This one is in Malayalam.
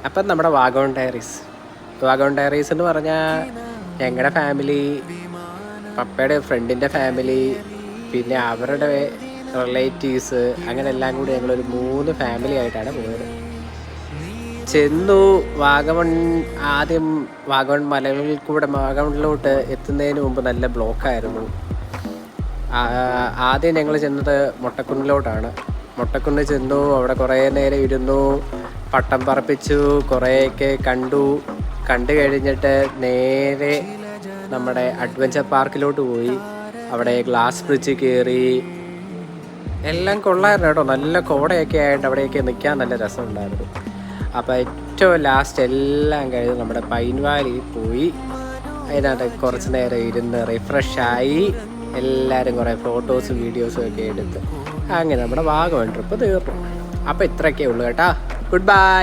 അപ്പം നമ്മുടെ വാഗമൺ ഡയറീസ് എന്ന് പറഞ്ഞാൽ ഞങ്ങളുടെ ഫാമിലി, പപ്പയുടെ ഫ്രണ്ടിൻ്റെ ഫാമിലി, പിന്നെ അവരുടെ റിലേറ്റീവ്സ്, അങ്ങനെ എല്ലാം കൂടി ഞങ്ങളൊരു 3 ഫാമിലി ആയിട്ടാണ് പോയത്. ചെന്നു ആദ്യം വാഗമൺ മലകളിൽ കൂടെ വാഗമണിലോട്ട് എത്തുന്നതിന് മുമ്പ് നല്ല ബ്ലോക്കായിരുന്നു. ആദ്യം ഞങ്ങൾ ചെന്നത് മൊട്ടക്കുന്നിലോട്ടാണ്. മൊട്ടക്കുന്ന് ചെന്നു, അവിടെ കുറേ നേരം ഇരുന്നു, പട്ടം പറപ്പിച്ചു, കുറേയൊക്കെ കണ്ടു കഴിഞ്ഞിട്ട് നേരെ നമ്മുടെ അഡ്വഞ്ചർ പാർക്കിലോട്ട് പോയി. അവിടെ ഗ്ലാസ് ബ്രിഡ്ജ് കയറി. എല്ലാം കൊള്ളായിരുന്നു കേട്ടോ. നല്ല കോടയൊക്കെ ആയിട്ട് അവിടെയൊക്കെ നിൽക്കാൻ നല്ല രസമുണ്ടായിരുന്നു. അപ്പോൾ ഏറ്റവും ലാസ്റ്റ് എല്ലാം കഴിഞ്ഞ് നമ്മുടെ പൈൻ വാലിയിൽ പോയി അതിനകത്ത് കുറച്ച് നേരം ഇരുന്ന് റിഫ്രഷായി എല്ലാവരും കുറേ ഫോട്ടോസും വീഡിയോസും ഒക്കെ എടുത്ത് അങ്ങനെ നമ്മുടെ വാഗമൺ ട്രിപ്പ് തീർന്നു. അപ്പോൾ ഇത്രയൊക്കെ ഉള്ളൂ കേട്ടോ. Good bye.